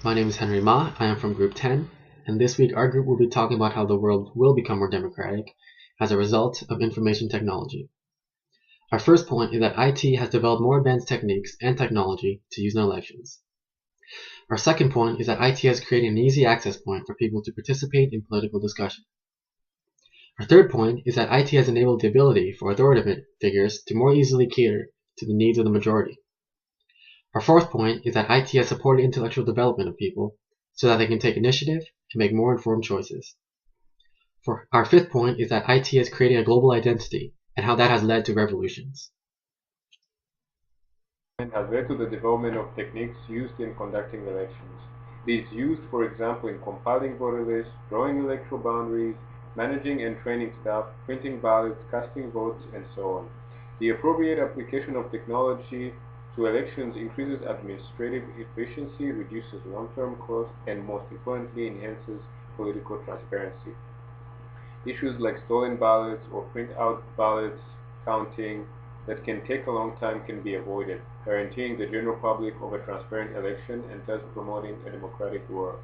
My name is Henry Ma, I am from Group 10, and this week our group will be talking about how the world will become more democratic as a result of information technology. Our first point is that IT has developed more advanced techniques and technology to use in elections. Our second point is that IT has created an easy access point for people to participate in political discussion. Our third point is that IT has enabled the ability for authoritative figures to more easily cater to the needs of the majority. Our fourth point is that IT has supported intellectual development of people so that they can take initiative and make more informed choices. For our fifth point is that IT has created a global identity and how that has led to revolutions. Has led to the development of techniques used in conducting elections. It is used, for example, in compiling voter lists, drawing electoral boundaries, managing and training staff, printing ballots, casting votes, and so on. The appropriate application of technology to elections increases administrative efficiency, reduces long-term costs, and most importantly enhances political transparency. Issues like stolen ballots or print-out ballots counting that can take a long time can be avoided, guaranteeing the general public of a transparent election and thus promoting a democratic world.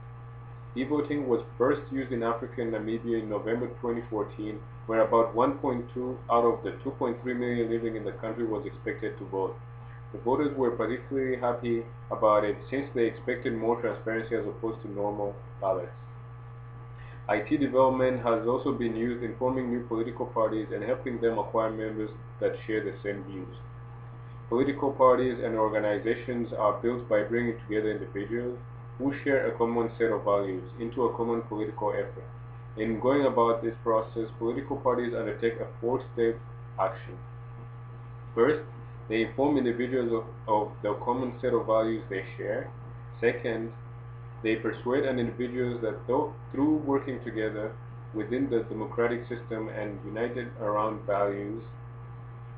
E-voting was first used in Africa and Namibia in November 2014, where about 1.2 out of the 2.3 million living in the country was expected to vote. The voters were particularly happy about it since they expected more transparency as opposed to normal ballots. IT development has also been used in forming new political parties and helping them acquire members that share the same views. Political parties and organizations are built by bringing together individuals who share a common set of values into a common political effort. In going about this process, political parties undertake a four-step action. First, they inform individuals of the common set of values they share. Second, they persuade an individual that through working together within the democratic system and united around values,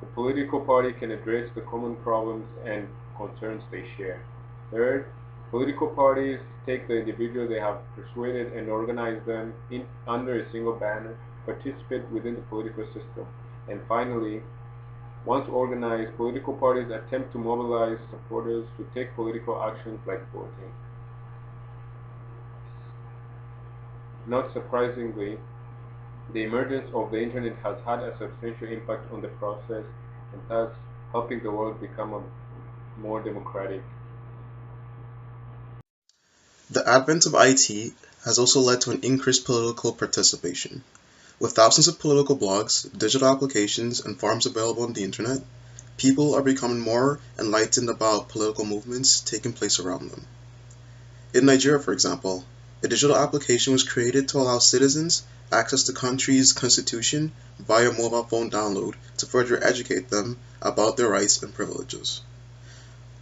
the political party can address the common problems and concerns they share. Third, political parties take the individuals they have persuaded and organize them under a single banner, participate within the political system. And finally, once organized, political parties attempt to mobilize supporters to take political actions like voting. Not surprisingly, the emergence of the Internet has had a substantial impact on the process and thus helping the world become more democratic. The advent of IT has also led to an increased political participation. With thousands of political blogs, digital applications, and forums available on the Internet, people are becoming more enlightened about political movements taking place around them. In Nigeria, for example, a digital application was created to allow citizens access the country's constitution via mobile phone download to further educate them about their rights and privileges.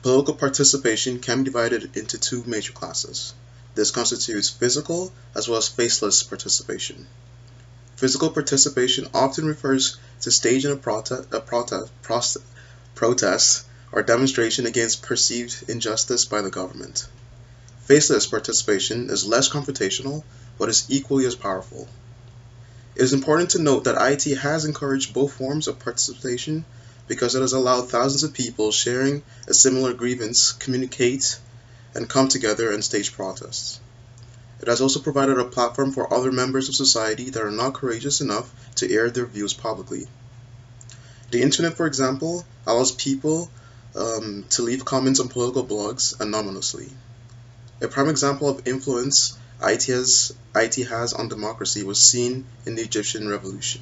Political participation can be divided into two major classes. This constitutes physical as well as faceless participation. Physical participation often refers to staging a protest or demonstration against perceived injustice by the government. Faceless participation is less confrontational, but is equally as powerful. It is important to note that IT has encouraged both forms of participation because it has allowed thousands of people sharing a similar grievance communicate and come together and stage protests. It has also provided a platform for other members of society that are not courageous enough to air their views publicly. The Internet, for example, allows people to leave comments on political blogs anonymously. A prime example of influence IT has on democracy was seen in the Egyptian Revolution.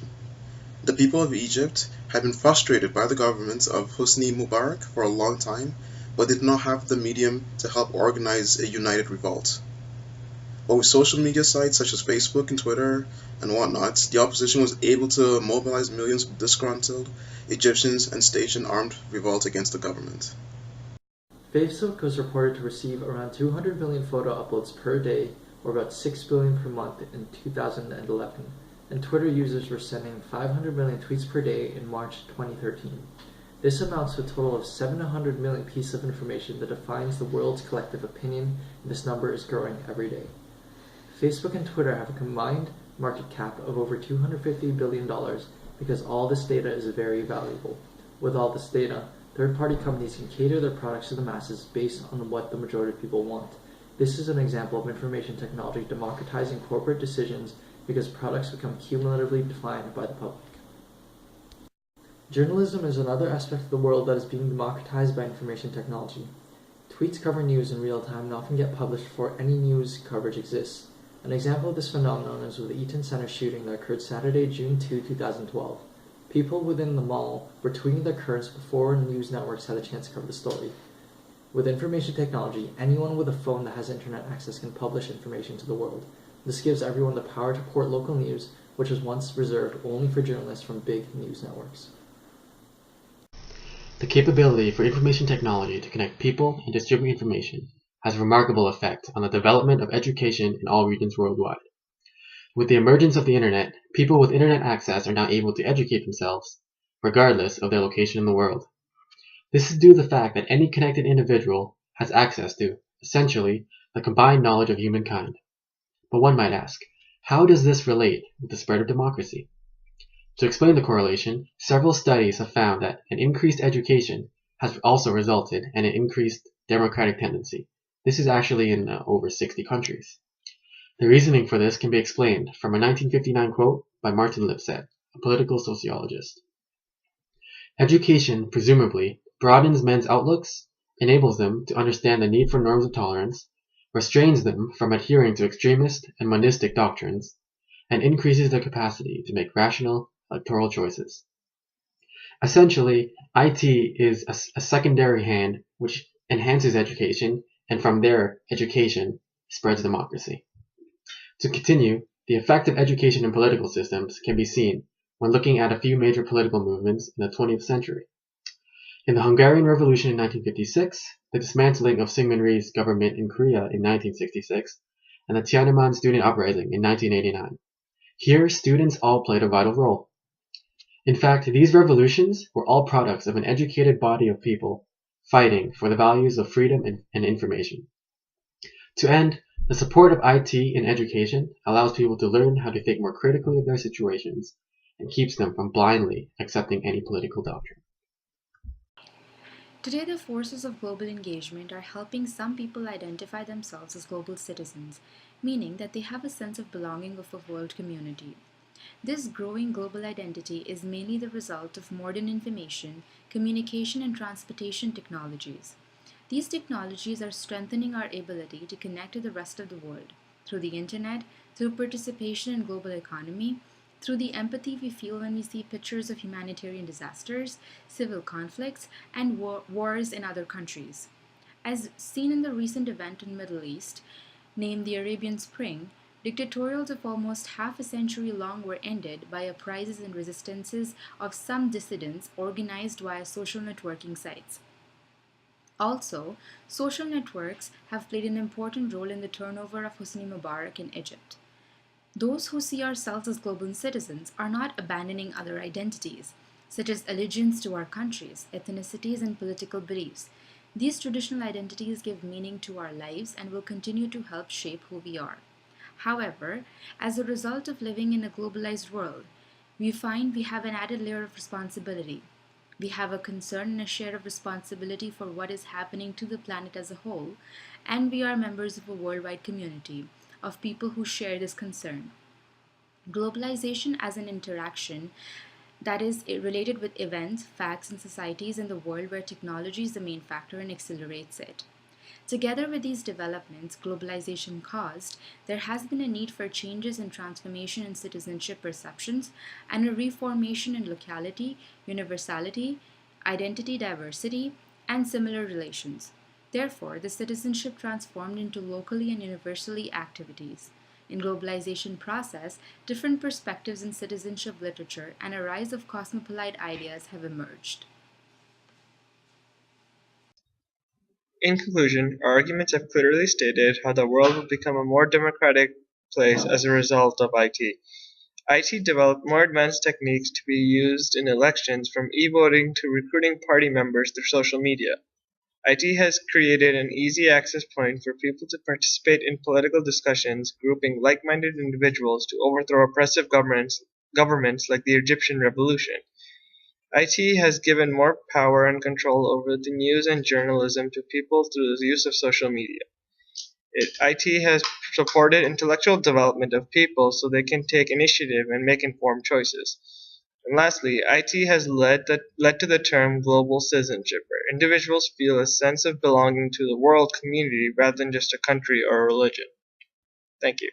The people of Egypt had been frustrated by the government of Hosni Mubarak for a long time, but did not have the medium to help organize a united revolt. But with social media sites such as Facebook and Twitter and whatnot, the opposition was able to mobilize millions of disgruntled Egyptians and stage an armed revolt against the government. Facebook was reported to receive around 200 million photo uploads per day, or about 6 billion per month in 2011, and Twitter users were sending 500 million tweets per day in March 2013. This amounts to a total of 700 million pieces of information that defines the world's collective opinion, and this number is growing every day. Facebook and Twitter have a combined market cap of over $250 billion because all this data is very valuable. With all this data, third-party companies can cater their products to the masses based on what the majority of people want. This is an example of information technology democratizing corporate decisions because products become cumulatively defined by the public. Journalism is another aspect of the world that is being democratized by information technology. Tweets cover news in real time and often get published before any news coverage exists. An example of this phenomenon is with the Eaton Center shooting that occurred Saturday, June 2, 2012. People within the mall were tweeting the occurrence before news networks had a chance to cover the story. With information technology, anyone with a phone that has internet access can publish information to the world. This gives everyone the power to report local news, which was once reserved only for journalists from big news networks. The capability for information technology to connect people and distribute information has a remarkable effect on the development of education in all regions worldwide. With the emergence of the internet, people with internet access are now able to educate themselves, regardless of their location in the world. This is due to the fact that any connected individual has access to, essentially, the combined knowledge of humankind. But one might ask, how does this relate with the spread of democracy? To explain the correlation, several studies have found that an increased education has also resulted in an increased democratic tendency. This is actually in over 60 countries. The reasoning for this can be explained from a 1959 quote by Martin Lipset, a political sociologist. Education, presumably, broadens men's outlooks, enables them to understand the need for norms of tolerance, restrains them from adhering to extremist and monistic doctrines, and increases their capacity to make rational electoral choices. Essentially, IT is a secondary hand which enhances education, and from there, education spreads democracy. To continue, the effect of education in political systems can be seen when looking at a few major political movements in the 20th century. In the Hungarian Revolution in 1956, the dismantling of Syngman Rhee's government in Korea in 1966, and the Tiananmen student uprising in 1989. Here, students all played a vital role. In fact, these revolutions were all products of an educated body of people fighting for the values of freedom and information. To end, the support of IT in education allows people to learn how to think more critically of their situations and keeps them from blindly accepting any political doctrine. Today, the forces of global engagement are helping some people identify themselves as global citizens, meaning that they have a sense of belonging of a world community. This growing global identity is mainly the result of modern information, communication, and transportation technologies. These technologies are strengthening our ability to connect to the rest of the world through the internet, through participation in global economy, through the empathy we feel when we see pictures of humanitarian disasters, civil conflicts, and wars in other countries. As seen in the recent event in the Middle East, named the Arabian Spring, dictatorials of almost half a century long were ended by uprisings and resistances of some dissidents organized via social networking sites. Also, social networks have played an important role in the turnover of Hosni Mubarak in Egypt. Those who see ourselves as global citizens are not abandoning other identities, such as allegiance to our countries, ethnicities, and political beliefs. These traditional identities give meaning to our lives and will continue to help shape who we are. However, as a result of living in a globalized world, we find we have an added layer of responsibility. We have a concern and a share of responsibility for what is happening to the planet as a whole, and we are members of a worldwide community of people who share this concern. Globalization as an interaction that is related with events, facts, and societies in the world where technology is the main factor and accelerates it. Together with these developments globalization caused, there has been a need for changes and transformation in citizenship perceptions and a reformation in locality, universality, identity diversity, and similar relations. Therefore, the citizenship transformed into locally and universally activities. In globalization process, different perspectives in citizenship literature and a rise of cosmopolite ideas have emerged. In conclusion, our arguments have clearly stated how the world will become a more democratic place as a result of IT. IT developed more advanced techniques to be used in elections, from e-voting to recruiting party members through social media. IT has created an easy access point for people to participate in political discussions, grouping like-minded individuals to overthrow oppressive governments like the Egyptian Revolution. IT has given more power and control over the news and journalism to people through the use of social media. IT has supported intellectual development of people so they can take initiative and make informed choices. And lastly, IT has led to the term global citizenship, where individuals feel a sense of belonging to the world community rather than just a country or a religion. Thank you.